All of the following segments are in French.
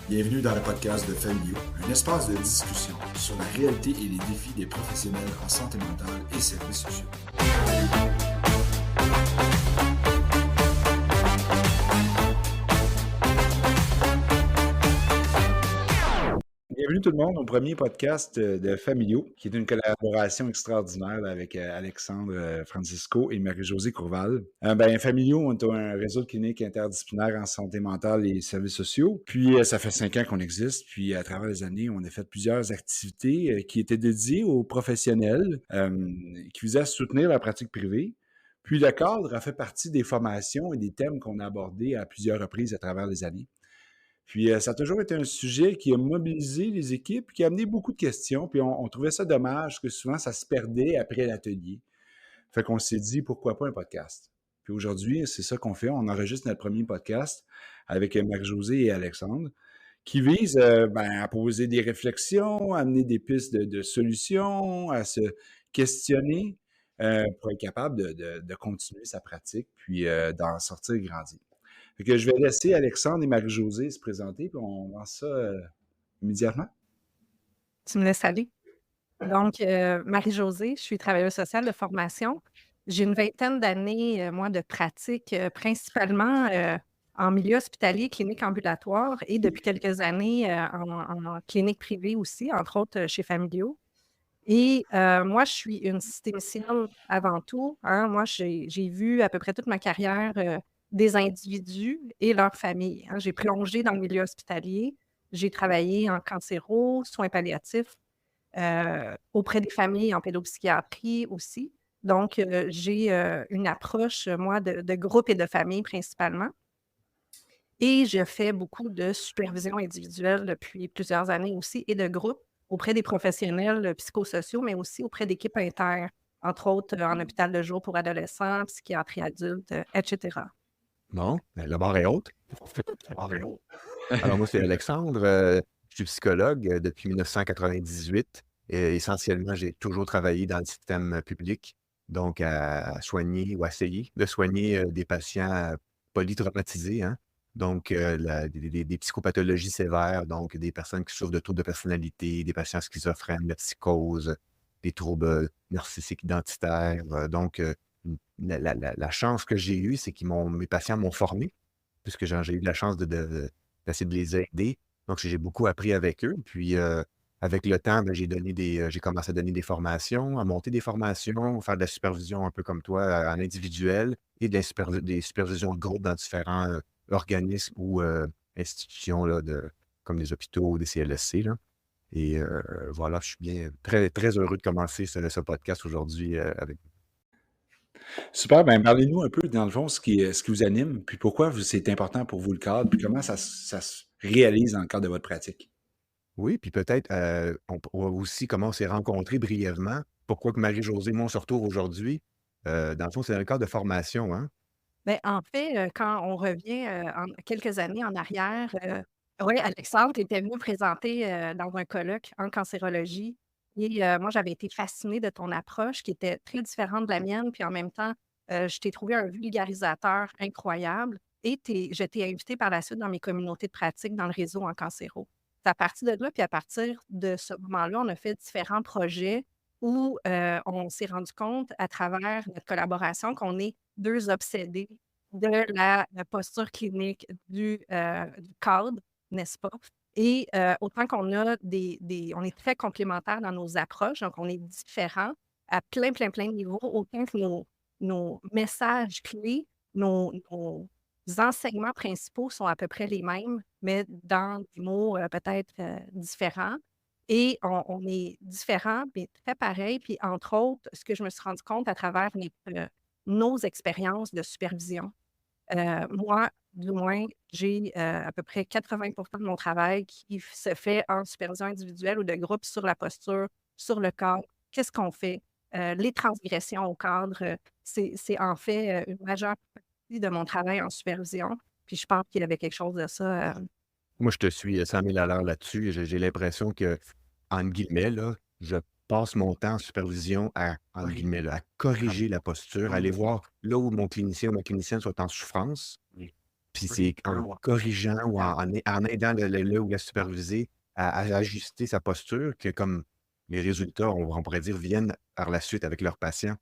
Bienvenue dans le podcast de Familio, un espace de discussion sur la réalité et les défis des professionnels en santé mentale et services sociaux. Bienvenue tout le monde au premier podcast de Familio, qui est une collaboration extraordinaire avec Alexandre Francisco et Marie-Josée Courval. Familio, on est un réseau de cliniques interdisciplinaires en santé mentale et services sociaux. Puis, ça fait 5 ans qu'on existe. Puis, à travers les années, on a fait plusieurs activités qui étaient dédiées aux professionnels, qui visaient à soutenir la pratique privée. Puis, le cadre a fait partie des formations et des thèmes qu'on a abordés à plusieurs reprises à travers les années. Puis, ça a toujours été un sujet qui a mobilisé les équipes, qui a amené beaucoup de questions, puis on trouvait ça dommage que souvent ça se perdait après l'atelier. Fait qu'on s'est dit, pourquoi pas un podcast? Puis aujourd'hui, c'est ça qu'on fait. On enregistre notre premier podcast avec Marie-Josée et Alexandre, qui vise à poser des réflexions, à amener des pistes de solutions, à se questionner pour être capable de continuer sa pratique, puis d'en sortir grandi. Fait que je vais laisser Alexandre et Marie-Josée se présenter, puis on lance ça immédiatement. Tu me laisses aller. Donc, Marie-Josée, je suis travailleuse sociale de formation. J'ai une vingtaine d'années, moi, de pratique, principalement en milieu hospitalier, clinique ambulatoire et depuis quelques années en clinique privée aussi, entre autres chez Familio. Et moi, je suis une systémicienne avant tout. Hein. Moi, j'ai vu à peu près toute ma carrière des individus et leurs familles. Hein. J'ai plongé dans le milieu hospitalier. J'ai travaillé en cancéro, soins palliatifs, auprès des familles en pédopsychiatrie aussi. Donc, j'ai une approche, moi, de groupe et de famille principalement. Et je fais beaucoup de supervision individuelle depuis plusieurs années aussi et de groupe auprès des professionnels psychosociaux, mais aussi auprès d'équipes internes, entre autres en hôpital de jour pour adolescents, psychiatrie adulte, etc. Bon, la barre est haute. La barre est haute. Alors moi, c'est Alexandre. Je suis psychologue depuis 1998. Et essentiellement, j'ai toujours travaillé dans le système public, donc à soigner ou à essayer de soigner des patients polytraumatisés, hein? Donc des psychopathologies sévères, donc des personnes qui souffrent de troubles de personnalité, des patients schizophrènes, de psychose, des troubles narcissiques identitaires. La chance que j'ai eue, c'est que mes patients m'ont formé, puisque j'ai eu la chance d'essayer de les aider. Donc, j'ai beaucoup appris avec eux. Puis, avec le temps, j'ai commencé à donner des formations, à monter des formations, faire de la supervision un peu comme toi, en individuel, et des supervisions de groupe dans différents organismes ou institutions là, comme des hôpitaux ou des CLSC. Là. Et voilà, je suis très, très heureux de commencer ce podcast aujourd'hui avec vous. Super, parlez-nous un peu, dans le fond, ce qui vous anime, puis pourquoi c'est important pour vous le cadre, puis comment ça se réalise dans le cadre de votre pratique. Oui, puis peut-être, on pourra aussi comment on s'est rencontrés brièvement. Pourquoi que Marie-Josée et moi, on se retrouve aujourd'hui? Dans le fond, c'est dans le cadre de formation, hein? Bien, en fait, quand on revient quelques années en arrière, oui, Alexandre était venu présenter dans un colloque en cancérologie. Et moi, j'avais été fascinée de ton approche qui était très différente de la mienne. Puis en même temps, je t'ai trouvé un vulgarisateur incroyable. Et je t'ai invité par la suite dans mes communautés de pratique dans le réseau en cancéro. C'est à partir de là, puis à partir de ce moment-là, on a fait différents projets où on s'est rendu compte à travers notre collaboration qu'on est 2 obsédés de la posture clinique du cadre, n'est-ce pas? Et autant qu'on a on est très complémentaires dans nos approches, donc on est différents à plein, plein, plein de niveaux, autant que nos messages clés, nos enseignements principaux sont à peu près les mêmes, mais dans des mots, peut-être, différents. Et on est différents, mais très pareils. Puis entre autres, ce que je me suis rendu compte à travers nos expériences de supervision. Moi, du moins, j'ai à peu près 80 de mon travail qui se fait en supervision individuelle ou de groupe sur la posture, sur le cadre. Qu'est-ce qu'on fait? Les transgressions au cadre, c'est en fait une majeure partie de mon travail en supervision. Puis je pense qu'il y avait quelque chose de ça. Moi, je te suis 100 000 à l'heure là-dessus. J'ai l'impression que, entre guillemets, là, je passe mon temps en supervision entre guillemets, là, à corriger la posture, aller voir là où mon clinicien ou ma clinicienne soit en souffrance. Oui. Puis c'est en corrigeant ou en aidant le ou la supervisée à ajuster sa posture que comme les résultats, on pourrait dire, viennent par la suite avec leurs patients,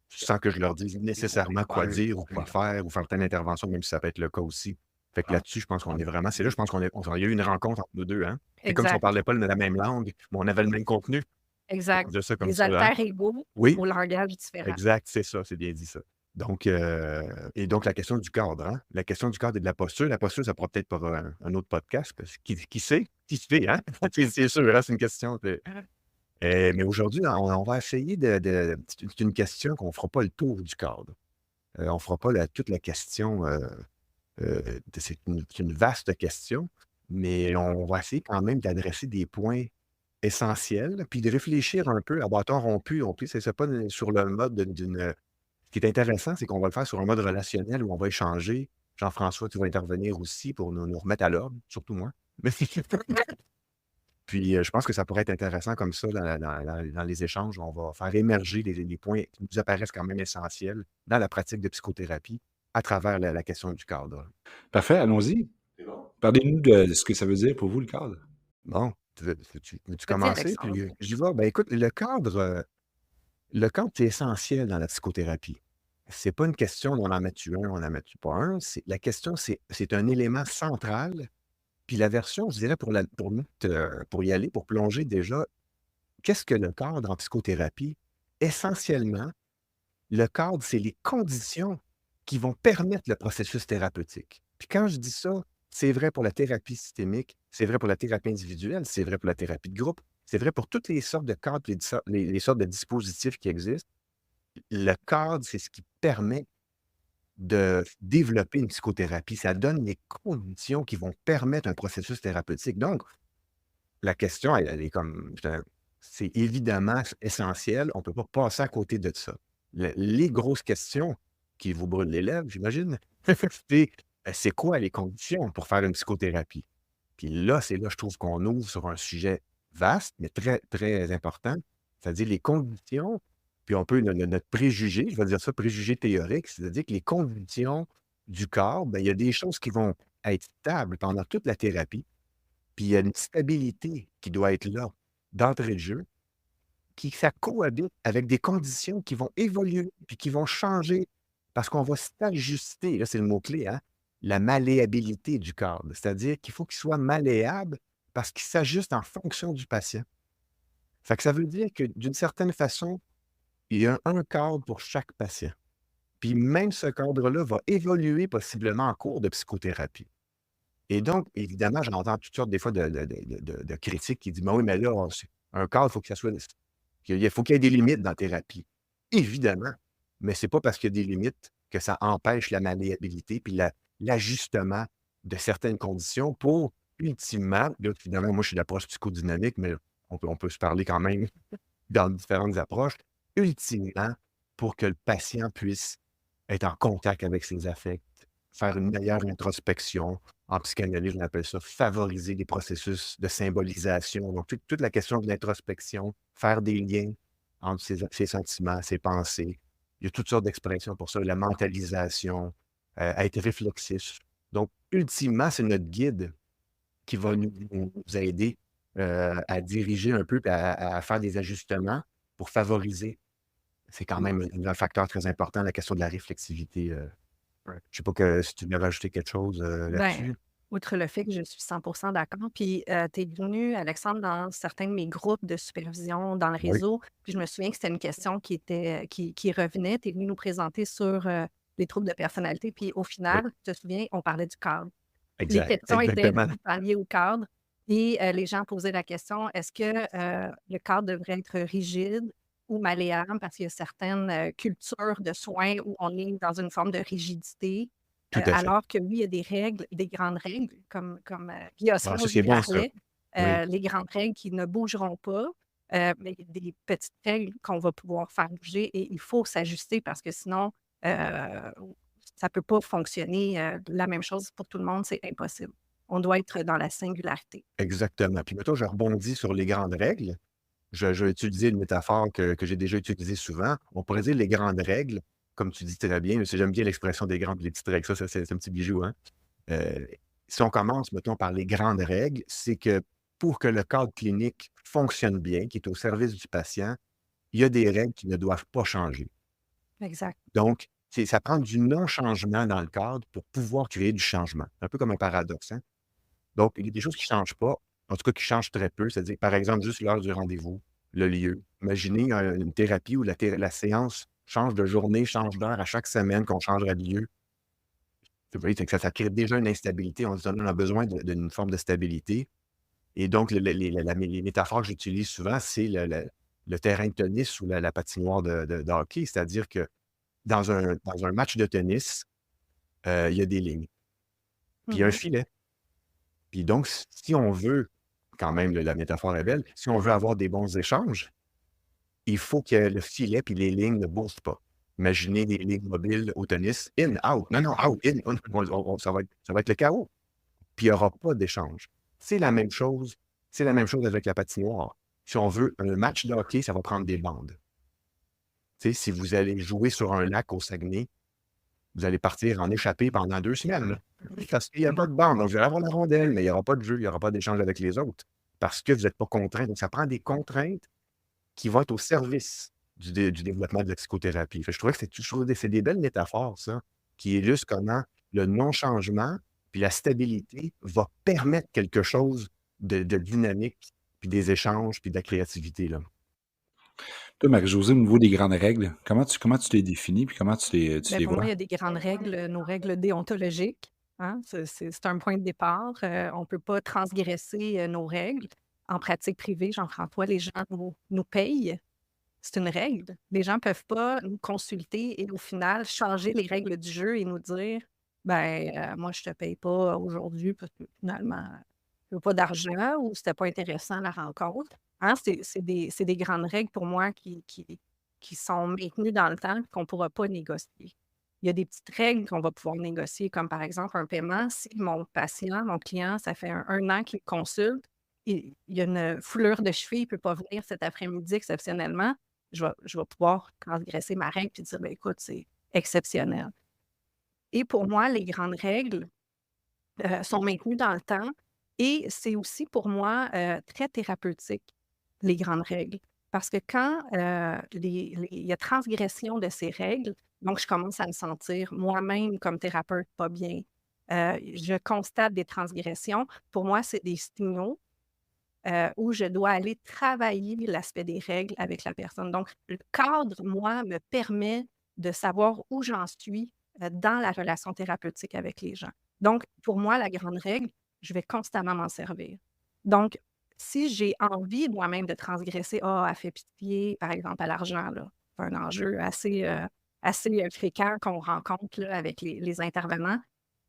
sans que je leur dise nécessairement quoi dire ou quoi faire ou faire telle intervention, même si ça peut être le cas aussi. Fait que là-dessus, je pense qu'on est vraiment c'est là, je pense il y a eu une rencontre entre nous 2, hein. C'est comme si on Exact, parlait pas la même langue, mais on avait le même contenu. On exact. peut dire ça comme Les ça, hein? alter-ego Oui, au langage différent. exact, c'est ça, c'est bien dit ça. Donc et donc la question du cadre, hein? La question du cadre et de la posture. La posture, ça pourra peut-être pour un autre podcast parce que qui sait? Qui sait, hein? C'est sûr, hein, c'est une question de mais aujourd'hui, on va essayer de c'est une question qu'on ne fera pas le tour du cadre. On ne fera pas toute la question, c'est une vaste question, mais on va essayer quand même d'adresser des points essentiels, puis de réfléchir un peu à bâton rompu. C'est pas sur le mode ce qui est intéressant, c'est qu'on va le faire sur un mode relationnel où on va échanger. Jean-François, tu vas intervenir aussi pour nous remettre à l'ordre, surtout moi. Mais puis, je pense que ça pourrait être intéressant comme ça dans les échanges. On va faire émerger les points qui nous apparaissent quand même essentiels dans la pratique de psychothérapie à travers la question du cadre. Parfait, allons-y. Parlez-nous de ce que ça veut dire pour vous, le cadre. Bon, veux-tu Vas-y, commencer? Alexandre. Puis, j'y vais. Ben, écoute, le cadre, c'est essentiel dans la psychothérapie. C'est pas une question d'on en met-tu un, on en met-tu pas un. La question, c'est un élément central. Puis la version, je dirais, pour y aller, pour plonger déjà, qu'est-ce que le cadre en psychothérapie? Essentiellement, le cadre, c'est les conditions qui vont permettre le processus thérapeutique. Puis quand je dis ça, c'est vrai pour la thérapie systémique, c'est vrai pour la thérapie individuelle, c'est vrai pour la thérapie de groupe, c'est vrai pour toutes les sortes de cadres, les sortes de dispositifs qui existent. Le cadre, c'est ce qui permet de développer une psychothérapie. Ça donne les conditions qui vont permettre un processus thérapeutique. Donc, la question, elle est comme, c'est évidemment essentiel. On ne peut pas passer à côté de ça. Les grosses questions qui vous brûlent les lèvres, j'imagine, c'est quoi les conditions pour faire une psychothérapie? Puis là, c'est là, je trouve qu'on ouvre sur un sujet vaste, mais très, très important, c'est-à-dire les conditions, puis on peut, notre préjugé, je vais dire ça, préjugé théorique, c'est-à-dire que les conditions du corps, ben, il y a des choses qui vont être stables pendant toute la thérapie, puis il y a une stabilité qui doit être là d'entrée de jeu, ça cohabite avec des conditions qui vont évoluer, puis qui vont changer, parce qu'on va s'ajuster, là, c'est le mot-clé, hein, la malléabilité du cadre. C'est-à-dire qu'il faut qu'il soit malléable parce qu'il s'ajuste en fonction du patient. Fait que ça veut dire que d'une certaine façon, il y a un cadre pour chaque patient. Puis même ce cadre-là va évoluer possiblement en cours de psychothérapie. Et donc, évidemment, j'entends toutes sortes des fois de critiques qui disent: «Mais oui, mais là, un cadre, il faut que ça soit il faut qu'il y ait des limites dans la thérapie». Évidemment, mais c'est pas parce qu'il y a des limites que ça empêche la malléabilité puis l'ajustement de certaines conditions pour ultimement, là, finalement, moi, je suis d'approche psychodynamique, mais on peut se parler quand même dans différentes approches. Ultimement, pour que le patient puisse être en contact avec ses affects, faire une meilleure introspection. En psychanalyse, on appelle ça favoriser les processus de symbolisation. Donc, toute la question de l'introspection, faire des liens entre ses sentiments, ses pensées. Il y a toutes sortes d'expressions pour ça. La mentalisation, être réflexif. Donc, ultimement, c'est notre guide qui va nous aider à diriger un peu, puis à faire des ajustements pour favoriser. C'est quand même un facteur très important, la question de la réflexivité. Je ne sais pas si tu veux rajouter quelque chose Ben, là-dessus. outre le fait que je suis 100% d'accord, puis tu es venu, Alexandre, dans certains de mes groupes de supervision dans le Oui, réseau, puis je me souviens que c'était une question qui revenait. Tu es venu nous présenter sur les troubles de personnalité, puis au oui, final, tu te souviens, on parlait du cadre. Les exact, questions étaient exactement. liées au cadre et les gens posaient la question, est-ce que le cadre devrait être rigide ou malléable? Parce qu'il y a certaines cultures de soins où on est dans une forme de rigidité, Tout à fait. alors que oui, il y a des règles, des grandes règles, comme Guy Ah, ça, Osrange c'est y bon, ça. parlait, Oui, les grandes règles qui ne bougeront pas, mais il y a des petites règles qu'on va pouvoir faire bouger et il faut s'ajuster parce que sinon, euh, ça ne peut pas fonctionner la même chose pour tout le monde, c'est impossible. On doit être dans la singularité. exactement. Puis mettons, je rebondis sur les grandes règles. Je vais utiliser une métaphore que j'ai déjà utilisée souvent. On pourrait dire les grandes règles, comme tu dis très bien, j'aime bien l'expression des grandes et des petites règles. Ça, c'est un petit bijou, hein? Euh, Si on commence, mettons, par les grandes règles, c'est que pour que le cadre clinique fonctionne bien, qui est au service du patient, il y a des règles qui ne doivent pas changer. Exact. Donc, ça prend du non-changement dans le cadre pour pouvoir créer du changement. Un peu comme un paradoxe, hein? Donc, il y a des choses qui ne changent pas, en tout cas qui changent très peu. C'est-à-dire, par exemple, juste l'heure du rendez-vous, le lieu. Imaginez une thérapie où la séance change de journée, change d'heure à chaque semaine, qu'on changerait de lieu. Vous voyez, c'est que ça crée déjà une instabilité. On a besoin d'une forme de stabilité. Et donc, les métaphores que j'utilise souvent, c'est le terrain de tennis ou la patinoire de hockey. C'est-à-dire que dans un match de tennis, il y a des lignes, puis il y a un Mhm. filet. Puis donc, si on veut, quand même, la métaphore est belle, si on veut avoir des bons échanges, il faut que le filet puis les lignes ne bougent pas. Imaginez des lignes mobiles au tennis, in, out, non, out, in, ça va être le chaos. Puis il n'y aura pas d'échange. C'est la même chose. C'est la même chose avec la patinoire. Si on veut un match de hockey, ça va prendre des bandes. Tu sais, si vous allez jouer sur un lac au Saguenay, vous allez partir en échappée pendant 2 semaines. Là. Parce qu'il n'y a pas de bande. Donc, vous allez avoir la rondelle, mais il n'y aura pas de jeu, il n'y aura pas d'échange avec les autres. Parce que vous n'êtes pas contraint. Donc, ça prend des contraintes qui vont être au service du développement de la psychothérapie. Fait que je trouvais que c'est des belles métaphores, ça, qui illustrent comment le non-changement puis la stabilité va permettre quelque chose de dynamique, puis des échanges, puis de la créativité. Là. Toi, Marie-Josée, au niveau des grandes règles, comment tu les définis puis comment tu Ben, les pour moi, il vois? y a des grandes règles, nos règles déontologiques, hein. C'est un point de départ. On ne peut pas transgresser nos règles. En pratique privée, Jean-François, les gens nous payent. C'est une règle. Les gens ne peuvent pas nous consulter et au final changer les règles du jeu et nous dire ben moi, je ne te paye pas aujourd'hui parce que finalement, je veux pas d'argent ou c'était pas intéressant la rencontre. Hein, c'est des grandes règles pour moi qui sont maintenues dans le temps et qu'on ne pourra pas négocier. Il y a des petites règles qu'on va pouvoir négocier, comme par exemple un paiement. Si mon patient, mon client, ça fait un an qu'il me consulte, il y a une foulure de cheville, il ne peut pas venir cet après-midi exceptionnellement, je vais pouvoir transgresser ma règle et dire ben, écoute, c'est exceptionnel. Et pour moi, les grandes règles sont maintenues dans le temps et c'est aussi pour moi très thérapeutique, les grandes règles. Parce que quand il y a transgression de ces règles, donc je commence à me sentir moi-même comme thérapeute pas bien. Je constate des transgressions. Pour moi, c'est des signaux où je dois aller travailler l'aspect des règles avec la personne. Donc, le cadre, moi, me permet de savoir où j'en suis dans la relation thérapeutique avec les gens. Donc, pour moi, la grande règle, je vais constamment m'en servir. Donc, si j'ai envie moi-même de transgresser, elle fait pitié, par exemple, à l'argent, là, c'est un enjeu assez fréquent qu'on rencontre là, avec les intervenants.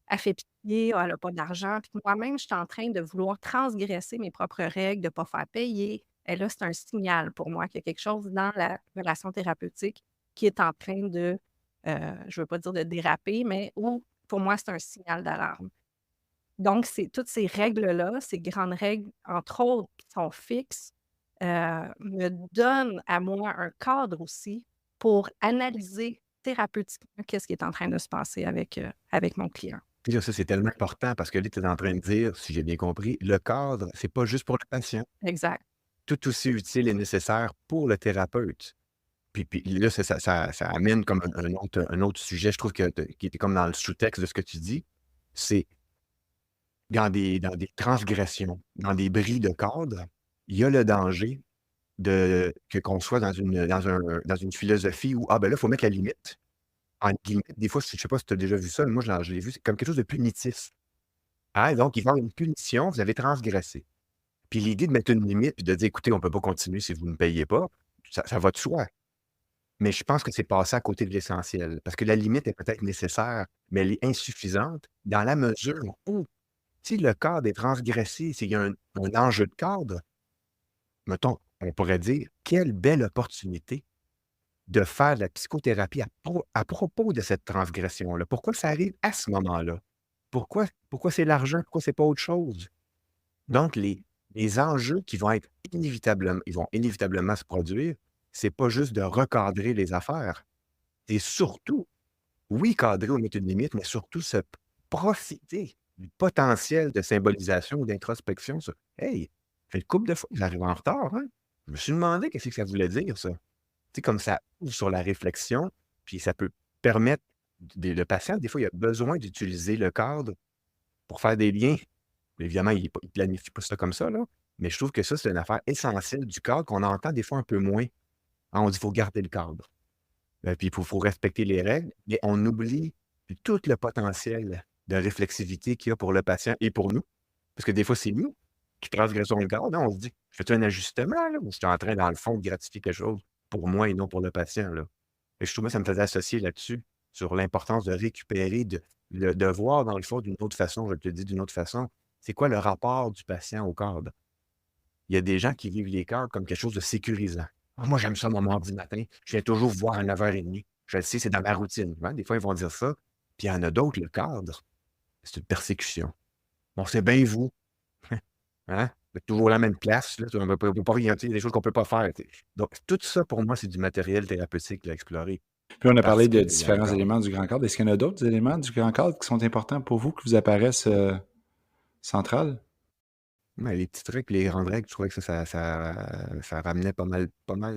Elle fait pitié, elle a pas d'argent. Puis moi-même, je suis en train de vouloir transgresser mes propres règles, de ne pas faire payer. Et là, c'est un signal pour moi qu'il y a quelque chose dans la relation thérapeutique qui est en train de, je ne veux pas dire de déraper, mais où, pour moi, c'est un signal d'alarme. Donc, c'est toutes ces règles-là, ces grandes règles, entre autres, qui sont fixes, me donnent à moi un cadre aussi pour analyser thérapeutiquement qu'est-ce qui est en train de se passer avec mon client. Puis là, ça, c'est tellement important parce que là, tu es en train de dire, si j'ai bien compris, le cadre, c'est pas juste pour le patient. Exact. Tout aussi utile et nécessaire pour le thérapeute. Puis là, ça amène comme un autre sujet, je trouve, qui était comme dans le sous-texte de ce que tu dis. C'est dans des transgressions, dans des bris de cadre, il y a le danger qu'on soit dans une philosophie où, ben là, il faut mettre la limite. En guillemets, des fois, je ne sais pas si tu as déjà vu ça, mais moi, je l'ai vu, c'est comme quelque chose de punitif. Ah, donc, il va y avoir une punition, vous avez transgressé. Puis l'idée de mettre une limite, puis de dire, écoutez, on ne peut pas continuer si vous ne me payez pas, ça va de soi. Mais je pense que c'est passé à côté de l'essentiel. Parce que la limite est peut-être nécessaire, mais elle est insuffisante dans la mesure où, si le cadre est transgressé, s'il y a un enjeu de cadre, mettons, on pourrait dire, quelle belle opportunité de faire de la psychothérapie à propos de cette transgression-là. Pourquoi ça arrive à ce moment-là? Pourquoi c'est l'argent? Pourquoi c'est pas autre chose? Donc, les enjeux qui vont être inévitablement se produire, c'est pas juste de recadrer les affaires. C'est surtout, oui, cadrer ou mettre une limite, mais surtout se profiter du potentiel de symbolisation ou d'introspection sur hey, ça fait une couple de fois que j'arrive en retard, hein. Je me suis demandé qu'est-ce que ça voulait dire, ça. Tu sais, comme ça ouvre sur la réflexion, puis ça peut permettre le patient, des fois, il a besoin d'utiliser le cadre pour faire des liens. Évidemment, il ne planifie pas ça comme ça, là, mais je trouve que ça, c'est une affaire essentielle du cadre qu'on entend des fois un peu moins. Hein, on dit qu'il faut garder le cadre. Puis il faut respecter les règles, mais on oublie tout le potentiel de réflexivité qu'il y a pour le patient et pour nous. Parce que des fois, c'est nous qui transgressons le cadre, hein. On se dit: «Fais-tu un ajustement, là, ou je suis en train, dans le fond, de gratifier quelque chose pour moi et non pour le patient, là?» Et je trouvais que ça me faisait associer là-dessus, sur l'importance de récupérer, de voir, dans le fond, d'une autre façon, je te le dis d'une autre façon, c'est quoi le rapport du patient au cadre? Il y a des gens qui vivent les cadres comme quelque chose de sécurisant. «Ah, moi, j'aime ça mon mardi matin, je viens toujours vous voir à 9h30. Je le sais, c'est dans ma routine», hein. Des fois, ils vont dire ça. Puis il y en a d'autres, le cadre, c'est une persécution. «Bon, c'est bien vous, hein, vous êtes toujours à la même place, là, on ne peut pas rien, tu sais, il y a des choses qu'on ne peut pas faire», tu sais. Donc tout ça, pour moi, c'est du matériel thérapeutique à explorer Puis on a parce parlé de qu'il y a un différents cadre. éléments du grand cadre. Est-ce qu'il y en a d'autres éléments du grand cadre qui sont importants pour vous, qui vous apparaissent centrales? Ouais, les petits trucs, les grandes règles, je trouvais que ça ramenait pas mal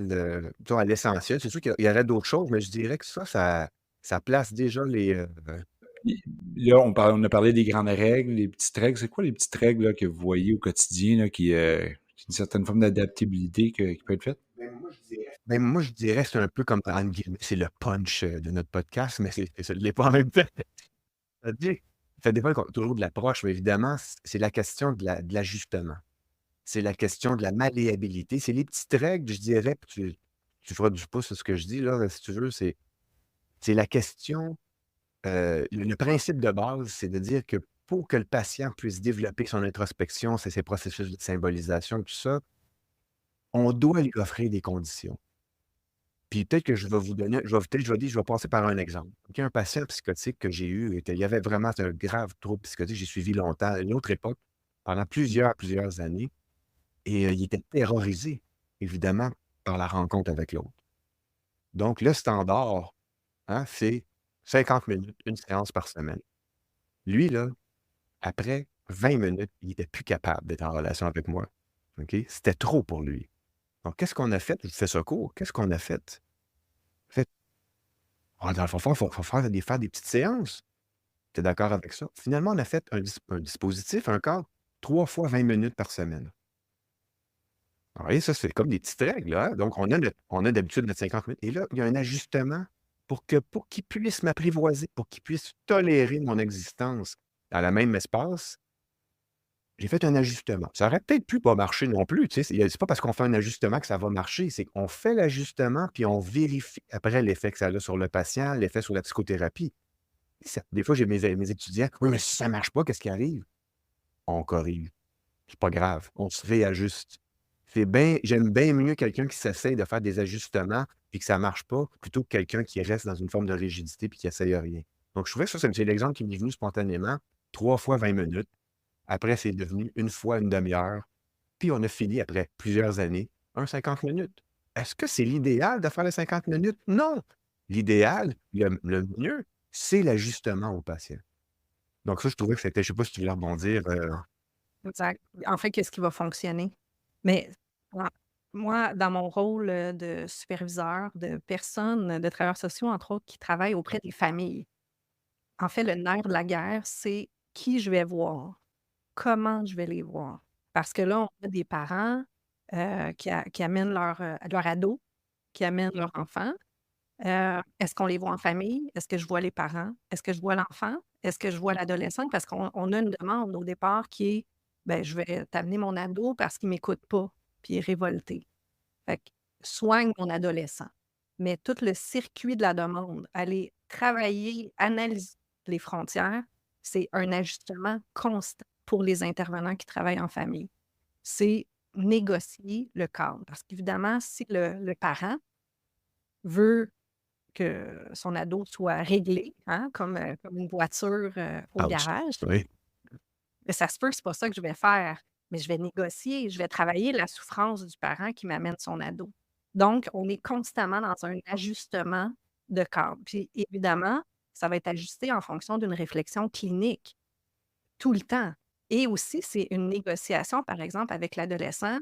de tu vois, à l'essentiel. C'est sûr qu'il y aurait d'autres choses, mais je dirais que ça place déjà Puis là, on a parlé des grandes règles, les petites règles. C'est quoi les petites règles là, que vous voyez au quotidien là, qui une certaine forme d'adaptabilité qui peut être faite? ben, moi, je dirais, c'est un peu comme, entre guillemets, c'est le punch, de notre podcast, mais ça ne l'est pas en même temps. C'est-à-dire, ça dépend toujours de l'approche, mais évidemment, c'est la question de l'ajustement. C'est la question de la malléabilité. C'est les petites règles, je dirais, puis tu feras du pouce sur ce que je dis là, si tu veux, c'est la question, le principe de base, c'est de dire que pour que le patient puisse développer son introspection, c'est ses processus de symbolisation, tout ça, on doit lui offrir des conditions. Puis peut-être que je vais vous donner je vais passer par un exemple. OK, un patient psychotique que j'ai eu, il y avait vraiment un grave trouble psychotique, j'ai suivi longtemps, à une autre époque, pendant plusieurs années et il était terrorisé, évidemment, par la rencontre avec l'autre. Donc le standard, hein, c'est 50 minutes, une séance par semaine. Lui, là, après 20 minutes, il était plus capable d'être en relation avec moi. OK? C'était trop pour lui. Donc qu'est-ce qu'on a fait? Je vous fais ça court. Qu'est-ce qu'on a fait? Fait dans le fond, faut faire des petites séances. Tu es d'accord avec ça? Finalement, on a fait un dispositif, un cadre, 3 fois 20 minutes par semaine. Vous voyez, ça, c'est comme des petites règles, là, hein. Donc on a d'habitude notre 50 minutes et là, il y a un ajustement pour qu'il puisse m'apprivoiser, pour qu'il puisse tolérer mon existence dans le même espace. J'ai fait un ajustement. Ça aurait peut-être pu pas marcher non plus, tu sais? C'est pas parce qu'on fait un ajustement que ça va marcher. C'est qu'on fait l'ajustement, puis on vérifie après l'effet que ça a sur le patient, l'effet sur la psychothérapie. Des fois, j'ai mes étudiants: «Oui, mais si ça marche pas, qu'est-ce qui arrive?» On corrige. C'est pas grave, on se réajuste. J'aime bien mieux quelqu'un qui s'essaye de faire des ajustements puis que ça marche pas, plutôt que quelqu'un qui reste dans une forme de rigidité puis qui essaye rien. Donc je trouvais que ça, c'est l'exemple qui m'est venu spontanément. 3 fois 20 minutes. Après, c'est devenu une fois une demi-heure. Puis on a fini après plusieurs années, un 50 minutes. Est-ce que c'est l'idéal de faire les 50 minutes? Non! L'idéal, le mieux, c'est l'ajustement au patient. Donc ça, je trouvais que c'était je sais pas si tu voulais rebondir, Exact. En fait, qu'est-ce qui va fonctionner? Mais moi moi, dans mon rôle, de superviseur de personnes, de travailleurs sociaux, entre autres, qui travaillent auprès des familles, en fait, le nerf de la guerre, c'est qui je vais voir, comment je vais les voir. Parce que là, on a des parents, qui amènent leur ado, qui amènent leur enfant. Est-ce qu'on les voit en famille? Est-ce que je vois les parents? Est-ce que je vois l'enfant? Est-ce que je vois l'adolescent? Parce qu'on a une demande au départ qui est: ben je vais t'amener mon ado parce qu'il m'écoute pas, puis il est révolté. Fait que soigne mon adolescent. Mais tout le circuit de la demande, aller travailler, analyser les frontières, c'est un ajustement constant pour les intervenants qui travaillent en famille. C'est négocier le cadre. Parce qu'évidemment, si le parent veut que son ado soit réglé, hein, comme une voiture, au ouch, garage. oui. Mais ça se peut que c'est pas ça que je vais faire, mais je vais négocier, je vais travailler la souffrance du parent qui m'amène son ado. Donc, on est constamment dans un ajustement de cadre. Puis évidemment, ça va être ajusté en fonction d'une réflexion clinique. tout le temps. Et aussi, c'est une négociation, par exemple, avec l'adolescent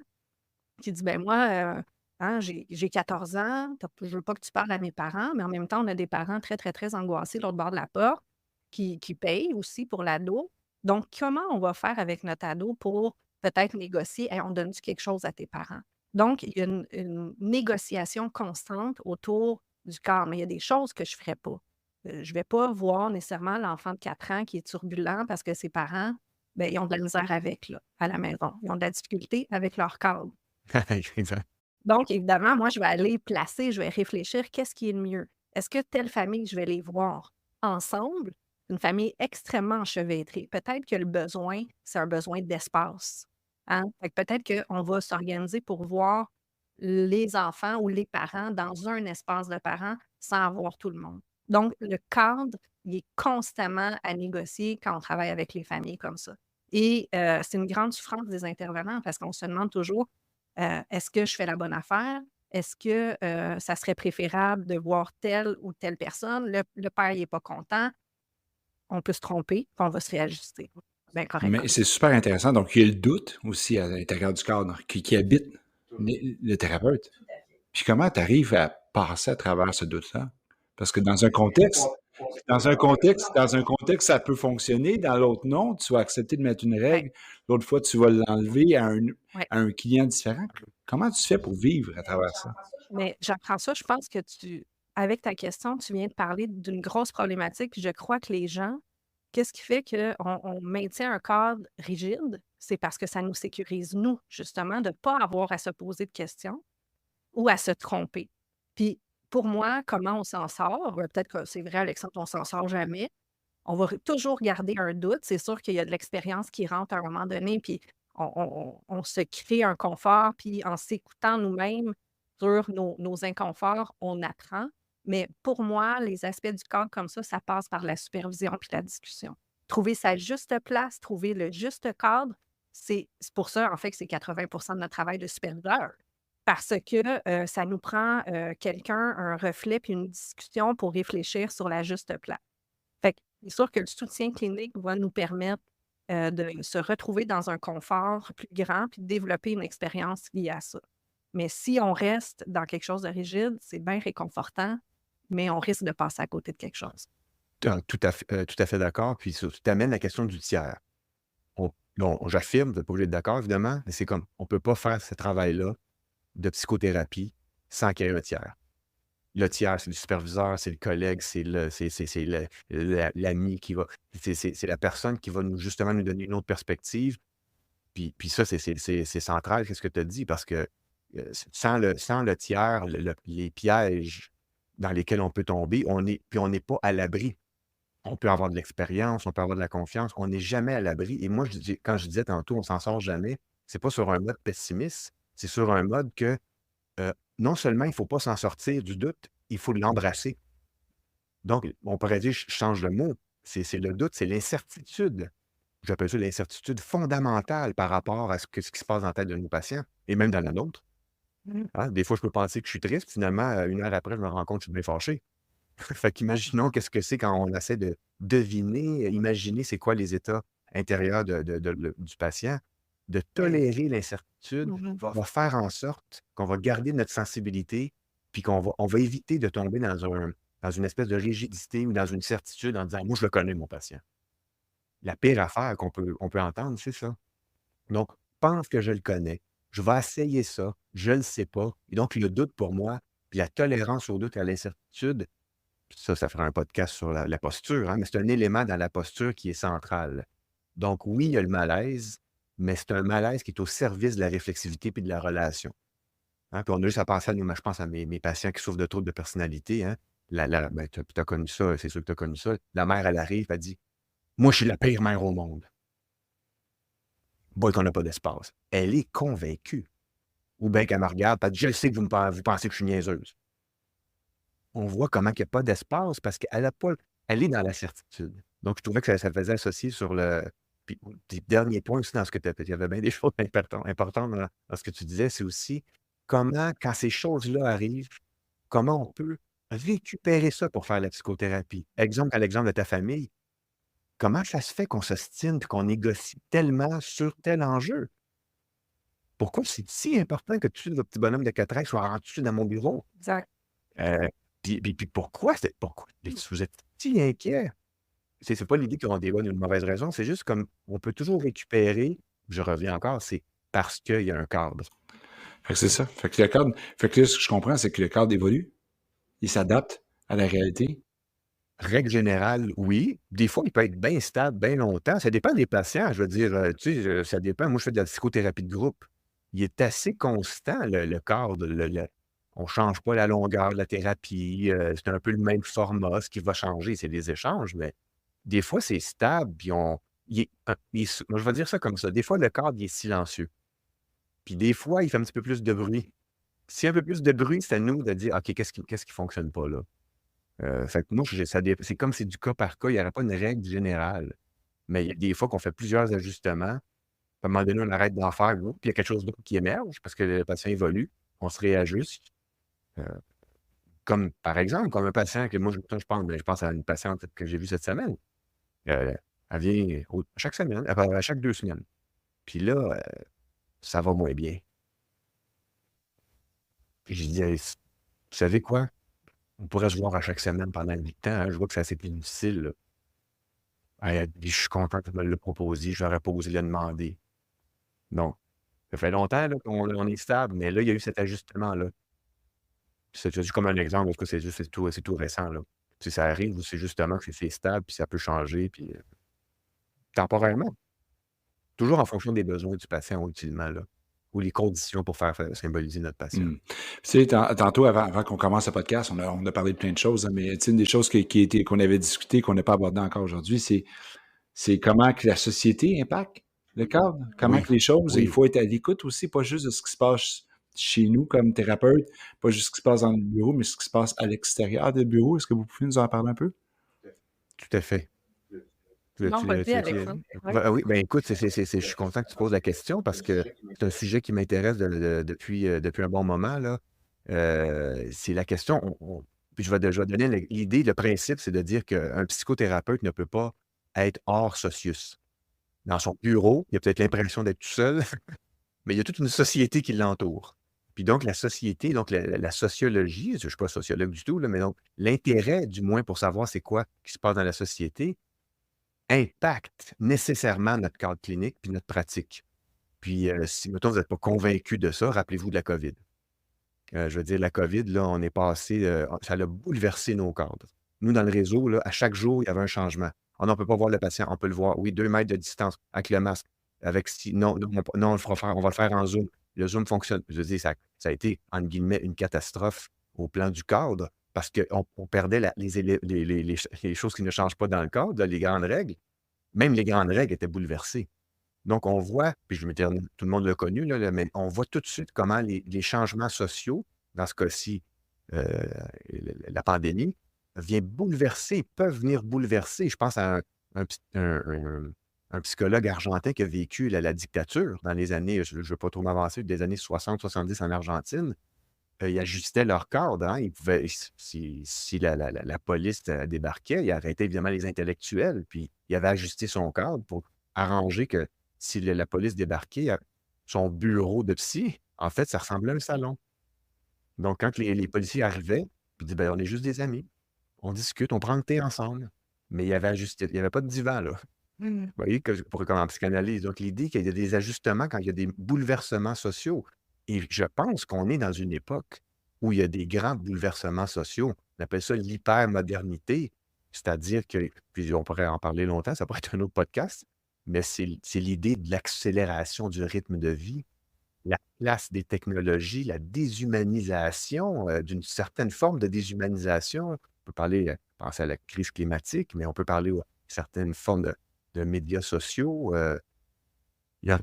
qui dit: «Ben moi, hein, j'ai 14 ans, je veux pas que tu parles à mes parents», mais en même temps, on a des parents très, très, très angoissés de l'autre bord de la porte qui payent aussi pour l'ado. Donc comment on va faire avec notre ado pour peut-être négocier: «Hey, on donne-tu quelque chose à tes parents?» Donc il y a une négociation constante autour du corps, mais il y a des choses que je ferais pas. Je vais pas voir nécessairement l'enfant de 4 ans qui est turbulent parce que ses parents, ben, ils ont de la misère avec, là, à la maison. Ils ont de la difficulté avec leur cadre. Exact. Donc évidemment, moi, je vais aller placer, je vais réfléchir, qu'est-ce qui est le mieux? Est-ce que telle famille, je vais les voir ensemble? Une famille extrêmement enchevêtrée. Peut-être que le besoin, c'est un besoin d'espace, hein? Fait que peut-être qu'on va s'organiser pour voir les enfants ou les parents dans un espace de parents sans voir tout le monde. Donc le cadre, il est constamment à négocier quand on travaille avec les familles comme ça. Et c'est une grande souffrance des intervenants parce qu'on se demande toujours est-ce que je fais la bonne affaire? Est-ce que, ça serait préférable de voir telle ou telle personne? Le père, il est pas content. On peut se tromper, puis on va se réajuster. Bien correct Mais comme c'est ça. super intéressant. Donc, il y a le doute aussi à l'intérieur du cadre qui habite le thérapeute. Puis comment tu arrives à passer à travers ce doute-là? Parce que dans un contexte, ça peut fonctionner, dans l'autre, non. Tu vas accepter de mettre une Ouais, règle, l'autre fois, tu vas l'enlever ouais. à un client différent. Comment tu fais pour vivre à travers ça? Mais j'apprends ça, je pense que avec ta question, tu viens de parler d'une grosse problématique, puis je crois que les gens, qu'est-ce qui fait qu'on maintient un cadre rigide? C'est parce que ça nous sécurise, nous, justement, de ne pas avoir à se poser de questions ou à se tromper. Puis pour moi, comment on s'en sort? Peut-être que c'est vrai, Alexandre, on s'en sort jamais. On va toujours garder un doute. C'est sûr qu'il y a de l'expérience qui rentre à un moment donné, puis on se crée un confort, puis en s'écoutant nous-mêmes sur nos inconforts, on apprend. Mais pour moi, les aspects du corps comme ça passe par la supervision puis la discussion. Trouver sa juste place, trouver le juste cadre, c'est pour ça, en fait, que c'est 80 de notre travail de superviseur. Parce que ça nous prend quelqu'un, un reflet, puis une discussion pour réfléchir sur la juste place. Fait que c'est sûr que le soutien clinique va nous permettre, de se retrouver dans un confort plus grand puis de développer une expérience liée à ça. Mais si on reste dans quelque chose de rigide, c'est bien réconfortant, mais on risque de passer à côté de quelque chose. Tout à fait d'accord. Puis tu amènes la question du tiers. Bon, j'affirme, vous n'êtes pas obligé d'être d'accord, évidemment, mais c'est comme on ne peut pas faire ce travail-là de psychothérapie sans qu'il y ait un tiers. Le tiers, c'est le superviseur, c'est le collègue, l'ami qui va. C'est la personne qui va justement nous donner une autre perspective. Puis ça, c'est central, qu'est-ce que tu as dit, parce que sans le tiers, les pièges dans lesquels on peut tomber, on n'est pas à l'abri. On peut avoir de l'expérience, on peut avoir de la confiance, on n'est jamais à l'abri. Et moi, quand je disais tantôt, on s'en sort jamais, c'est pas sur un mode pessimiste, c'est sur un mode que non seulement il ne faut pas s'en sortir du doute, il faut l'embrasser. Donc, on pourrait dire, je change le mot, c'est le doute, c'est l'incertitude. J'appelle ça l'incertitude fondamentale par rapport à ce qui se passe dans la tête de nos patients et même dans la nôtre. Mmh. Hein. Des fois, je peux penser que je suis triste, finalement, 1 heure après, je me rends compte que je suis bien fâché. Fait qu'imaginons qu'est-ce que c'est quand on essaie de deviner, imaginer c'est quoi les états intérieurs du patient. De tolérer l'incertitude Mmh. va faire en sorte qu'on va garder notre sensibilité, puis on va éviter de tomber dans une espèce de rigidité ou dans une certitude en disant: «Moi, je le connais, mon patient». La pire affaire on peut entendre, c'est ça. Donc, pense que je le connais, je vais essayer ça, je ne le sais pas. Et donc, le doute pour moi, puis la tolérance au doute et à l'incertitude, ça fera un podcast sur la posture, hein, mais c'est un élément dans la posture qui est central. Donc oui, il y a le malaise, mais c'est un malaise qui est au service de la réflexivité puis de la relation, hein. Puis on a juste à penser à nous, je pense à mes patients qui souffrent de troubles de personnalité, hein. Ben, tu as connu ça, c'est sûr que tu as connu ça. La mère, elle arrive, elle dit: «Moi, je suis la pire mère au monde». Boy, qu'on n'a pas d'espace. Elle est convaincue. Ou bien qu'elle me regarde, elle dit: «Je sais que vous pensez que je suis niaiseuse». On voit comment il y a pas d'espace parce qu'elle a pas elle est dans la certitude. Donc je trouvais que ça faisait associer sur le puis tes derniers points aussi dans ce que tu as il y avait bien des choses importantes dans ce que tu disais, c'est aussi comment, quand ces choses-là arrivent, comment on peut récupérer ça pour faire la psychothérapie. Exemple, à l'exemple de ta famille, comment ça se fait qu'on s'ostine et qu'on négocie tellement sur tel enjeu? Pourquoi c'est si important que tout le petit bonhomme de 4 ans soit rentré dans mon bureau? Exact. Euh, puis pourquoi vous êtes si inquiet? C'est pas l'idée qu'on débat d'une mauvaise raison, c'est juste comme on peut toujours récupérer, je reviens encore, c'est parce qu'il y a un cadre. Fait que c'est ça. Fait que le cadre, fait que là, ce que je comprends, c'est que le cadre évolue. Il s'adapte à la réalité. Règle générale, oui. Des fois, il peut être bien stable, bien longtemps. Ça dépend des patients, je veux dire, tu sais, ça dépend. Moi, je fais de la psychothérapie de groupe. Il est assez constant, le cadre. On ne change pas la longueur de la thérapie. C'est un peu le même format. Ce qui va changer, c'est les échanges, mais des fois, c'est stable. Puis moi, je vais dire ça comme ça. Des fois, le cadre, il est silencieux. Puis des fois, il fait un petit peu plus de bruit. S'il y a un peu plus de bruit, c'est à nous de dire, OK, qu'est-ce qui ne fonctionne pas là? Fait que moi, c'est comme c'est du cas par cas, il n'y aurait pas une règle générale. Mais il y a des fois qu'on fait plusieurs ajustements. À un moment donné, on arrête d'en faire, puis il y a quelque chose d'autre qui émerge parce que le patient évolue, on se réajuste. Euh, comme par exemple, comme un patient que moi, je pense à une patiente que j'ai vue cette semaine. Elle vient chaque semaine, à chaque 2 semaines. Puis là, ça va moins bien. Puis je dis, hey, vous savez quoi? On pourrait se voir à chaque semaine pendant 8 ans. Hein. Je vois que c'est assez plus difficile. Là. Elle dit, je suis content que tu me l'aies proposé. J'aurais pas osé le demander. Donc, ça fait longtemps là, qu'on est stable, mais là, il y a eu cet ajustement-là. C'est juste comme un exemple, parce que c'est tout récent. Là. Si ça arrive, c'est justement que c'est stable, puis ça peut changer, puis temporairement. Toujours en fonction des besoins du patient ultimement, là, ou les conditions pour faire symboliser notre patient. Tu sais, tantôt, avant qu'on commence le podcast, on a parlé de plein de choses, hein, mais tu sais, une des choses qu'on avait discuté, qu'on n'a pas abordé encore aujourd'hui, c'est comment que la société impacte le cadre, comment Oui, que les choses, il oui. faut être à l'écoute aussi, pas juste de ce qui se passe chez nous comme thérapeute, pas juste ce qui se passe dans le bureau, mais ce qui se passe à l'extérieur du bureau. Est-ce que vous pouvez nous en parler un peu? Tout à fait. Non, vas-y, Alexandre. Oui. Oui, ben écoute, je suis content que tu poses la question parce que c'est un sujet qui m'intéresse depuis un bon moment, là. C'est la question, puis je vais donner l'idée, le principe, c'est de dire qu'un psychothérapeute ne peut pas être hors socius. Dans son bureau, il a peut-être l'impression d'être tout seul, mais il y a toute une société qui l'entoure. Puis donc la société, donc la sociologie, je ne suis pas sociologue du tout, là, mais donc l'intérêt, du moins, pour savoir c'est quoi qui se passe dans la société, impacte nécessairement notre cadre clinique puis notre pratique. Puis, si, mettons, vous n'êtes pas convaincu de ça, rappelez-vous de la COVID. Je veux dire, la COVID, là, on est passé, ça a bouleversé nos cadres. Nous, dans le réseau, là, à chaque jour, il y avait un changement. Ah non, on ne peut pas voir le patient, on peut le voir. Oui, 2 mètres de distance avec le masque. Non, non, on va le faire en Zoom. Le Zoom fonctionne. Je veux dire, ça a été, entre guillemets, une catastrophe au plan du cadre parce qu'on perdait les choses qui ne changent pas dans le cadre, là, les grandes règles. Même les grandes règles étaient bouleversées. Donc, on voit, puis tout le monde l'a connu, là, mais on voit tout de suite comment les changements sociaux, dans ce cas-ci, euh, la pandémie, peuvent venir bouleverser. Je pense à un psychologue argentin qui a vécu la dictature dans les années, je ne veux pas trop m'avancer, des années 60-70 en Argentine. Ils ajustaient leur cadre. Hein. Ils pouvaient, si la police débarquait, il arrêtait évidemment les intellectuels, puis il avait ajusté son cadre pour arranger que si la police débarquait, son bureau de psy, en fait, ça ressemblait à un salon. Donc, quand les policiers arrivaient, puis ils disaient, ben, on est juste des amis. On discute, on prend le thé ensemble. Mais il avait ajusté, il n'y avait pas de divan, là. Mm. Vous voyez, comme en psychanalyse. Donc, l'idée qu'il y a des ajustements quand il y a des bouleversements sociaux. Et je pense qu'on est dans une époque où il y a des grands bouleversements sociaux. On appelle ça l'hypermodernité. C'est-à-dire que, puis on pourrait en parler longtemps, ça pourrait être un autre podcast, mais c'est l'idée de l'accélération du rythme de vie, la place des technologies, la déshumanisation, d'une certaine forme de déshumanisation. On peut penser à la crise climatique, mais on peut parler à certaines formes de médias sociaux. Il y a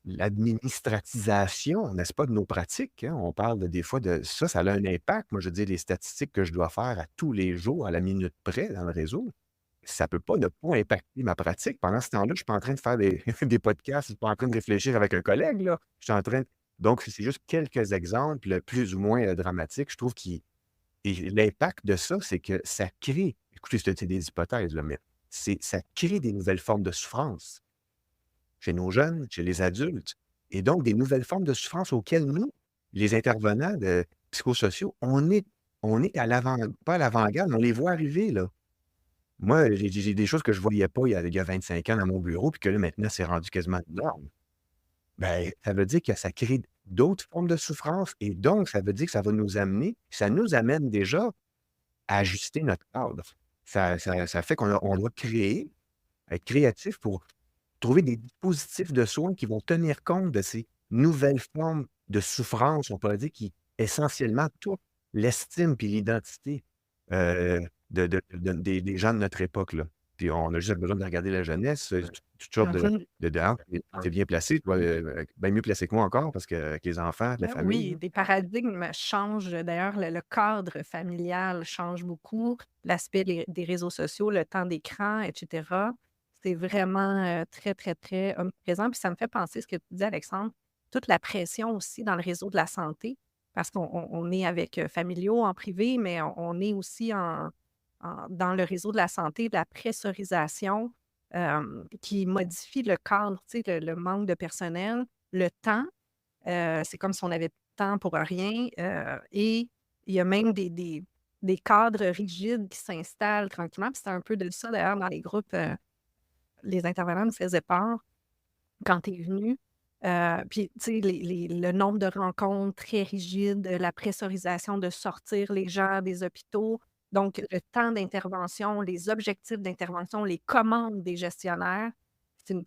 l'administratisation, n'est-ce pas, de nos pratiques. Hein? On parle des fois de ça a un impact. Moi, je dis les statistiques que je dois faire à tous les jours, à la minute près dans le réseau. Ça ne peut pas ne pas impacter ma pratique. Pendant ce temps-là, je ne suis pas en train de faire des podcasts, je ne suis pas en train de réfléchir avec un collègue. Là. Je suis en train Donc, c'est juste quelques exemples plus ou moins dramatiques. Je trouve et l'impact de ça, c'est que ça crée, écoutez, c'est des hypothèses, là, mais ça crée des nouvelles formes de souffrance chez nos jeunes, chez les adultes, et donc des nouvelles formes de souffrance auxquelles nous, les intervenants psychosociaux, on est à l'avant, pas à l'avant-garde, mais on les voit arriver, là. Moi, j'ai des choses que je voyais pas il y a 25 ans dans mon bureau, puis que là, maintenant, c'est rendu quasiment une norme. Ben, ça veut dire que ça crée d'autres formes de souffrance, et donc ça veut dire que ça nous amène déjà à ajuster notre cadre. Ça fait on doit créer, être créatif pour trouver des dispositifs de soins qui vont tenir compte de ces nouvelles formes de souffrance, on pourrait dire, qui essentiellement touchent l'estime puis l'identité, des gens de notre époque, là. Puis on a juste besoin de regarder la jeunesse, toutes sortes Mhm. tu bien placé, toi, bien mieux placé que moi encore parce qu'avec les enfants, la famille, Oui, là. des paradigmes changent. D'ailleurs, le cadre familial change beaucoup. L'aspect des réseaux sociaux, le temps d'écran, etc. C'est vraiment très, très, très omniprésent. Puis ça me fait penser ce que tu dis, Alexandre, toute la pression aussi dans le réseau de la santé, parce qu'on est avec Familiaux en privé, mais on est aussi dans le réseau de la santé, de la pressurisation qui modifie le cadre, tu sais, le manque de personnel, le temps. C'est comme si on avait pas de temps pour rien, et il y a même des cadres rigides qui s'installent tranquillement. Puis c'est un peu de ça d'ailleurs dans les groupes, les intervenants nous faisaient part quand tu es venu. Puis tu sais, le nombre de rencontres très rigides, la pressurisation de sortir les gens des hôpitaux. Donc le temps d'intervention, les objectifs d'intervention, les commandes des gestionnaires, c'est une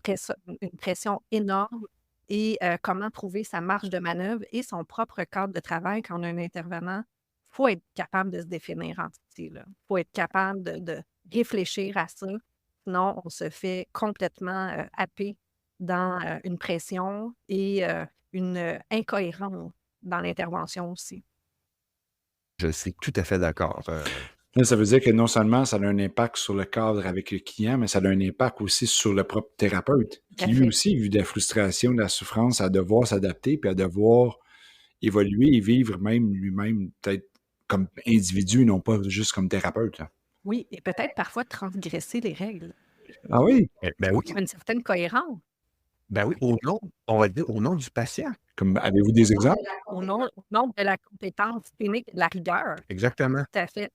pression énorme et comment trouver sa marge de manœuvre et son propre cadre de travail quand on a un intervenant. Il faut être capable de se définir en entité, là. Il faut être capable de réfléchir à ça. Sinon, on se fait complètement happer dans une pression et une incohérence dans l'intervention aussi. Je suis tout à fait d'accord. Là, ça veut dire que non seulement ça a un impact sur le cadre avec le client, mais ça a un impact aussi sur le propre thérapeute, Tout qui à lui fait. aussi, vu de la frustration, de la souffrance, à devoir s'adapter, puis à devoir évoluer et vivre même lui-même, peut-être comme individu, non pas juste comme thérapeute, là. Oui, et peut-être parfois transgresser les règles Ah oui? Ben oui, pour une certaine cohérence ben oui, on va dire, au nom du patient. Comme, avez-vous des exemples? au nom de la compétence clinique et de la rigueur. Exactement. Tout à fait.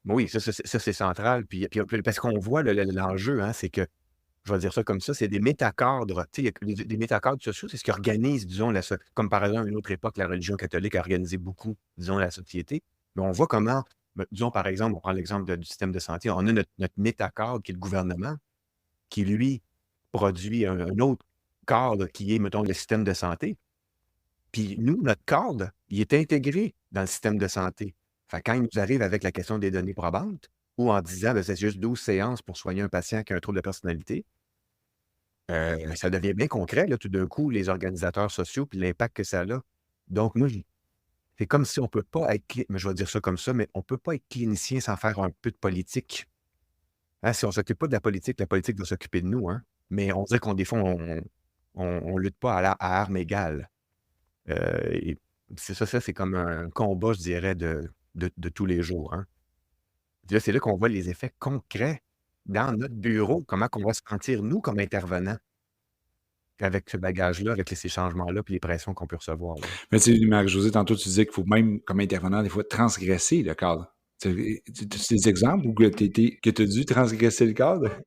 Oui, ça, c'est central. Puis parce qu'on voit l'enjeu, hein, c'est que, je vais dire ça comme ça, c'est des métacadres. Tu sais, il y a des métacadres sociaux, c'est ce qui organise, disons, comme par exemple, à une autre époque, la religion catholique a organisé beaucoup, disons, la société. Mais on voit comment, disons, par exemple, on prend l'exemple du système de santé, on a notre métacadre qui est le gouvernement, qui, lui, produit un autre cadre qui est, mettons, le système de santé. Puis nous, notre cadre, il est intégré dans le système de santé. Fait que quand il nous arrive avec la question des données probantes, ou en disant, ben, c'est juste 12 séances pour soigner un patient qui a un trouble de personnalité, ça devient bien concret, là, tout d'un coup, les organisateurs sociaux, puis l'impact que ça a. Donc, moi, c'est comme si on peut pas être, mais je vais dire ça comme ça, mais on peut pas être clinicien sans faire un peu de politique. Hein, si on s'occupe pas de la politique va s'occuper de nous, hein. Mais on dirait qu'on, des fois, on lutte pas à armes égales. Et c'est ça, c'est comme un combat, je dirais, de tous les jours, hein. Puis là, c'est là qu'on voit les effets concrets dans notre bureau, comment qu'on va se sentir, nous, comme intervenants, avec ce bagage-là, avec ces changements-là, puis les pressions qu'on peut recevoir, là. Mais tu sais, Marie-Josée, tantôt, tu disais qu'il faut même, comme intervenant, des fois, transgresser le cadre. Tu as des exemples où que tu as dû transgresser le cadre?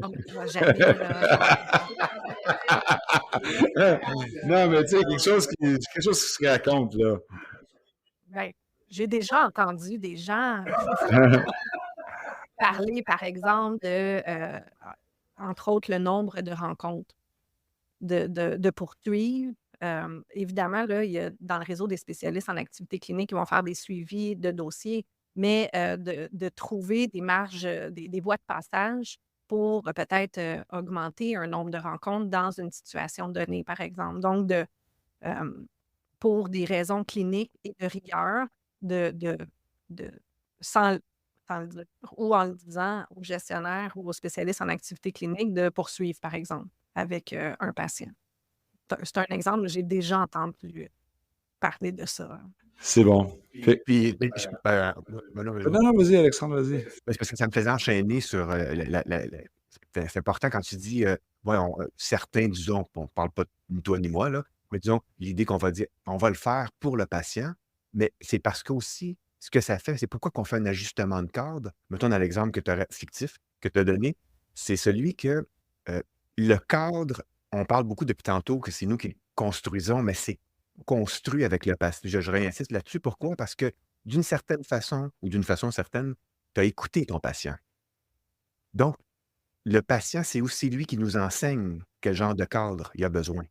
Oh, mais je vais jamais, là. Non, mais tu sais, quelque chose qui se raconte, là. Ben, j'ai déjà entendu des gens parler, par exemple, entre autres, le nombre de rencontres, de poursuivre. Évidemment, là, il y a dans le réseau des spécialistes en activité clinique qui vont faire des suivis de dossiers, mais de trouver des marges, des voies de passage pour peut-être augmenter un nombre de rencontres dans une situation donnée, par exemple. Donc, euh, pour des raisons cliniques et de rigueur, de sans sans le dire ou en le disant au gestionnaire ou au spécialiste en activité clinique de poursuivre, par exemple, avec, un patient. C'est un exemple, j'ai déjà entendu parler de ça. C'est bon. Fait- Puis, non, Non, non, vas-y, Alexandre, vas-y. parce que ça me faisait enchaîner sur c'est important quand tu dis, ouais, certains, disons, on ne parle pas ni toi ni moi, là, mais disons, l'idée qu'on va dire, on va le faire pour le patient, mais c'est parce que aussi, ce que ça fait, c'est pourquoi qu'on fait un ajustement de cadre. Mettons dans l'exemple fictif que tu as donné, c'est celui que le cadre, on parle beaucoup depuis tantôt que c'est nous qui le construisons, mais c'est construit avec le patient. Je réinsiste là-dessus. Pourquoi? Parce que d'une certaine façon ou d'une façon certaine, tu as écouté ton patient. Donc, le patient, c'est aussi lui qui nous enseigne quel genre de cadre il a besoin.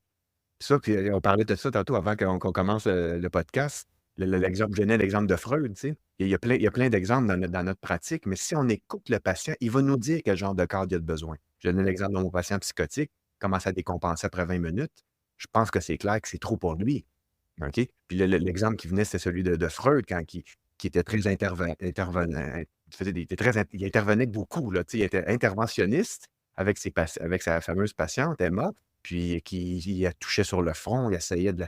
Ça, puis on parlait de ça tantôt avant qu'on commence le podcast. L'exemple, je donnais l'exemple de Freud, tu sais. Il y a plein d'exemples dans notre pratique, mais si on écoute le patient, il va nous dire quel genre de cadre il a besoin. Je donnais l'exemple de mon patient psychotique, commence à décompenser après 20 minutes. Je pense que c'est clair que c'est trop pour lui. OK? Puis l'exemple qui venait, c'est celui de Freud, qui était très intervenant. Il intervenait beaucoup, là, tu sais, il était interventionniste avec sa fameuse patiente, Emma, puis il la touchait sur le front, il essayait de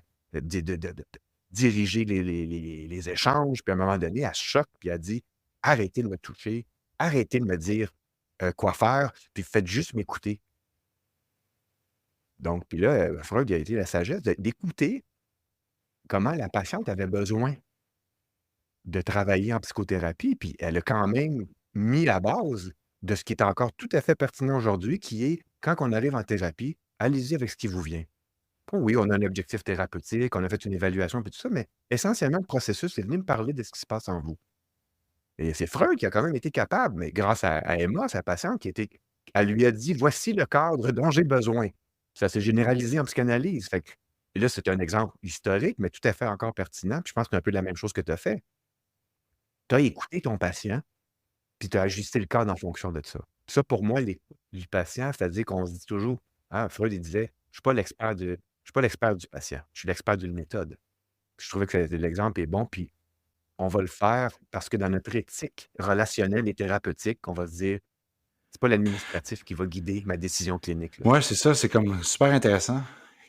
diriger les échanges, puis à un moment donné, elle se choque, puis elle dit: «Arrêtez de me toucher, arrêtez de me dire, quoi faire, puis faites juste m'écouter». Donc, puis là, Freud, il a été la sagesse d'écouter comment la patiente avait besoin de travailler en psychothérapie, puis elle a quand même mis la base de ce qui est encore tout à fait pertinent aujourd'hui, qui est quand on arrive en thérapie, allez-y avec ce qui vous vient. Oh oui, on a un objectif thérapeutique, on a fait une évaluation, puis tout ça, mais essentiellement, le processus, c'est venir me parler de ce qui se passe en vous. Et c'est Freud qui a quand même été capable, mais grâce à Emma, sa patiente, elle lui a dit: «Voici le cadre dont j'ai besoin». Ça s'est généralisé en psychanalyse. Fait que, et là, c'est un exemple historique, mais tout à fait encore pertinent. Puis je pense que c'est un peu la même chose que tu as fait. Tu as écouté ton patient, puis tu as ajusté le cadre en fonction de ça. Ça, pour moi, l'écoute du patient, c'est-à-dire qu'on se dit toujours, hein, Freud, il disait: Je suis pas l'expert du patient, je suis l'expert d'une méthode». Je trouvais que l'exemple est bon, puis on va le faire parce que dans notre éthique relationnelle et thérapeutique, on va se dire: «C'est pas l'administratif qui va guider ma décision clinique, là». Ouais, c'est ça, c'est comme super intéressant.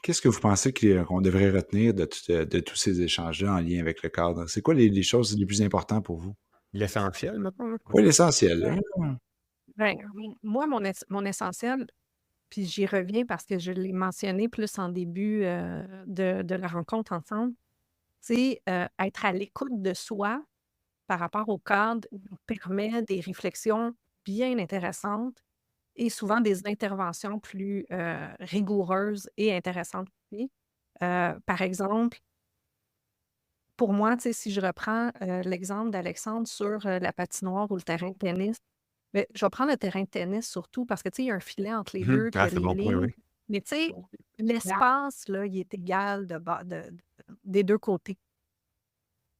Qu'est-ce que vous pensez qu'on devrait retenir de tous ces échanges-là en lien avec le cadre? C'est quoi les choses les plus importantes pour vous? L'essentiel, mettons, là? Oui, l'essentiel. Ouais. Hein? Ben, moi, mon essentiel, puis j'y reviens parce que je l'ai mentionné plus en début de la rencontre ensemble, c'est être à l'écoute de soi par rapport au cadre nous permet des réflexions bien intéressantes et souvent des interventions plus rigoureuses et intéressantes aussi. Par exemple, pour moi, tu sais, si je reprends l'exemple d'Alexandre sur la patinoire ou le terrain de tennis, mais je vais prendre le terrain de tennis surtout parce que, tu sais, il y a un filet entre les deux, puis il y Ah, a c'est les bon point, lignes. oui. Mais tu sais, l'espace, là, il est égal des deux côtés.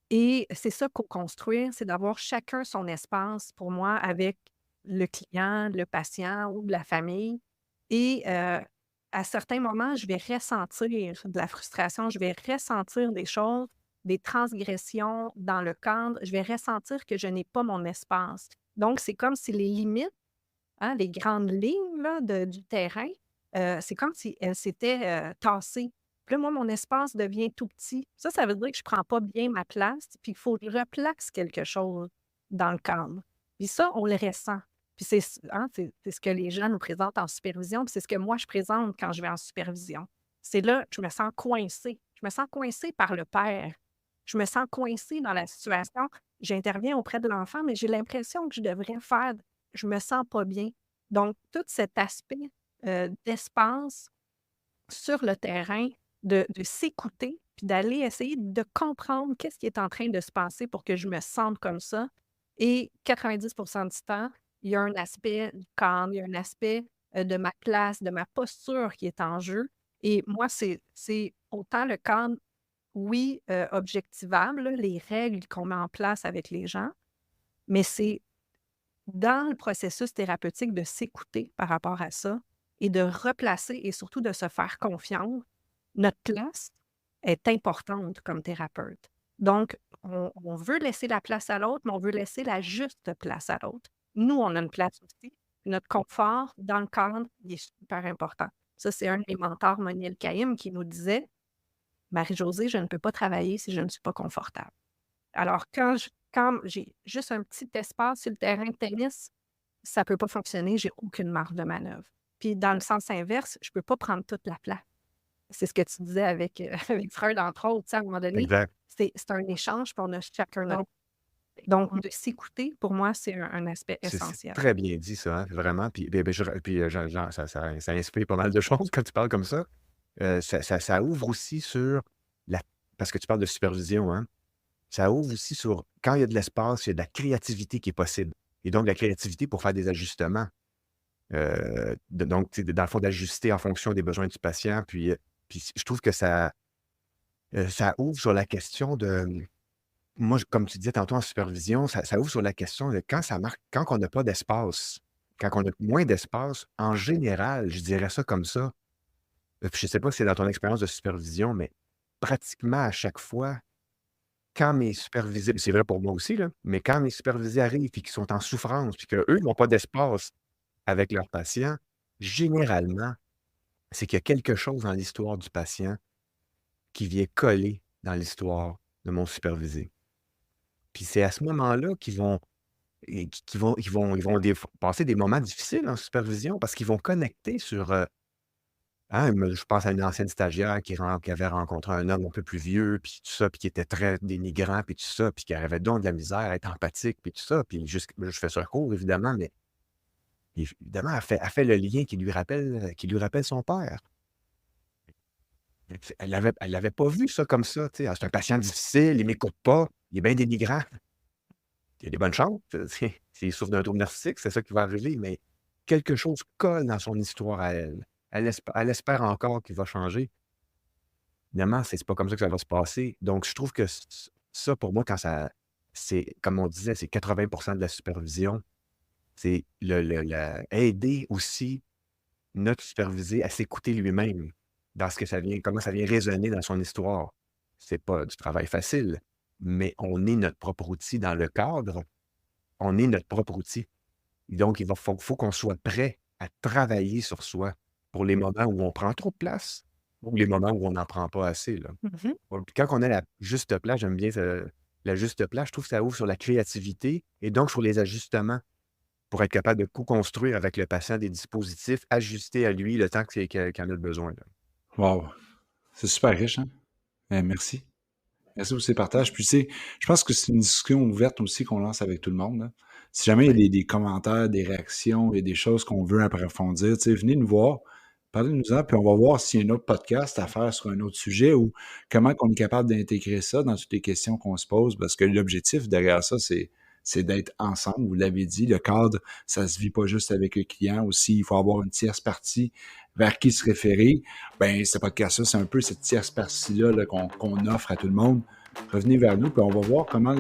Et c'est ça, co-construire, c'est d'avoir chacun son espace, pour moi, avec le client, le patient ou la famille. Et à certains moments, je vais ressentir de la frustration, je vais ressentir des choses, des transgressions dans le cadre, je vais ressentir que je n'ai pas mon espace. Donc, c'est comme si les limites, hein, les grandes lignes là, du terrain, c'est comme si elles s'étaient tassées. Puis là, moi, mon espace devient tout petit. Ça veut dire que je ne prends pas bien ma place, puis il faut que je replace quelque chose dans le cadre. Puis ça, on le ressent. Puis c'est ce que les gens nous présentent en supervision, puis c'est ce que moi, je présente quand je vais en supervision. C'est là que je me sens coincée. Je me sens coincée par le père. Je me sens coincée dans la situation. J'interviens auprès de l'enfant, mais j'ai l'impression que je devrais faire je me sens pas bien. Donc, tout cet aspect d'espace sur le terrain, de s'écouter, puis d'aller essayer de comprendre qu'est-ce qui est en train de se passer pour que je me sente comme ça. Et 90 du temps, il y a un aspect du cadre, il y a un aspect de ma place, de ma posture qui est en jeu. Et moi, c'est autant le cadre, oui, objectivable, là, les règles qu'on met en place avec les gens, mais c'est dans le processus thérapeutique de s'écouter par rapport à ça et de replacer et surtout de se faire confiance, notre place est importante comme thérapeute. Donc, on veut laisser la place à l'autre, mais on veut laisser la juste place à l'autre. Nous, on a une place aussi. Notre confort dans le cadre, il est super important. Ça, c'est un de mes mentors, Moniel Caïm, qui nous disait Marie-Josée, je ne peux pas travailler si je ne suis pas confortable. Alors, quand j'ai juste un petit espace sur le terrain de tennis, ça ne peut pas fonctionner, j'ai aucune marge de manœuvre. Puis dans le sens inverse, je ne peux pas prendre toute la place. C'est ce que tu disais avec, avec Freud, entre autres. Tu sais, à un moment donné, Exact. c'est un échange, puis on a chacun notre. Donc, de s'écouter, pour moi, c'est un aspect C'est essentiel. très bien dit ça, hein, vraiment. Puis, ça inspire pas mal de choses quand tu parles comme ça. Ça ouvre aussi sur la parce que tu parles de supervision, hein. Ça ouvre aussi sur quand il y a de l'espace, il y a de la créativité qui est possible et donc de la créativité pour faire des ajustements. Donc, tu sais, dans le fond, d'ajuster en fonction des besoins du patient. Puis je trouve que ça ouvre sur la question de moi, comme tu disais tantôt en supervision, ça ouvre sur la question de quand on n'a pas d'espace, quand on a moins d'espace, en général, je dirais ça comme ça. Puis je ne sais pas si c'est dans ton expérience de supervision, mais pratiquement à chaque fois, quand mes supervisés, c'est vrai pour moi aussi, là, mais quand mes supervisés arrivent et qu'ils sont en souffrance, puis qu'eux n'ont pas d'espace avec leurs patients, généralement, c'est qu'il y a quelque chose dans l'histoire du patient qui vient coller dans l'histoire de mon supervisé. Puis c'est à ce moment-là qu'ils vont passer des moments difficiles en supervision parce qu'ils vont connecter sur, je pense à une ancienne stagiaire qui avait rencontré un homme un peu plus vieux, puis tout ça, puis qui était très dénigrant, puis tout ça, puis qui avait donc de la misère à être empathique, puis tout ça. Puis je fais ça court, évidemment, mais évidemment, elle fait le lien qui lui rappelle son père. Elle l'avait pas vu ça comme ça, tu sais. «Ah, c'est un patient difficile, il m'écoute pas, il est bien dénigrant». Il y a des bonnes chances, s'il souffre d'un trouble narcissique, c'est ça qui va arriver, mais quelque chose colle dans son histoire à elle. Elle espère encore qu'il va changer. Évidemment, c'est pas comme ça que ça va se passer. Donc je trouve que ça, pour moi, c'est comme on disait, c'est 80 de la supervision. C'est aider aussi notre supervisé à s'écouter lui-même dans ce que ça vient comment ça vient résonner dans son histoire. C'est pas du travail facile, mais on est notre propre outil dans le cadre, on est notre propre outil. Donc faut qu'on soit prêt à travailler sur soi pour les moments où on prend trop de place ou les moments où on n'en prend pas assez, là. Mhm. Puis quand on a la juste place, j'aime bien la juste place, je trouve que ça ouvre sur la créativité et donc sur les ajustements pour être capable de co-construire avec le patient des dispositifs ajustés à lui le temps qu'il en a besoin, là. Wow! C'est super riche, hein? Merci. Merci pour ces partages. Puis, tu sais, je pense que c'est une discussion ouverte aussi qu'on lance avec tout le monde, là. Si jamais il y a Oui. des commentaires, des réactions, il y a des choses qu'on veut approfondir, tu sais, venez nous voir, parlez-nous-en, puis on va voir s'il y a un autre podcast à faire sur un autre sujet ou comment on est capable d'intégrer ça dans toutes les questions qu'on se pose, parce que l'objectif derrière ça, c'est d'être ensemble. Vous l'avez dit, le cadre, ça se vit pas juste avec le client aussi. Il faut avoir une tierce partie vers qui se référer. Ben, ce podcast-là, c'est un peu cette tierce partie-là là, qu'on offre à tout le monde. Revenez vers nous, puis on va voir comment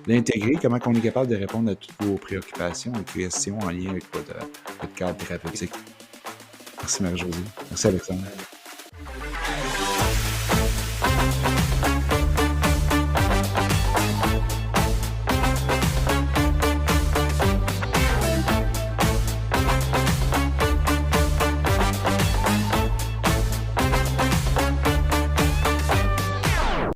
l'intégrer, comment on est capable de répondre à toutes vos préoccupations et questions en lien avec votre cadre thérapeutique. Merci Marie-Josée. Merci Alexandre.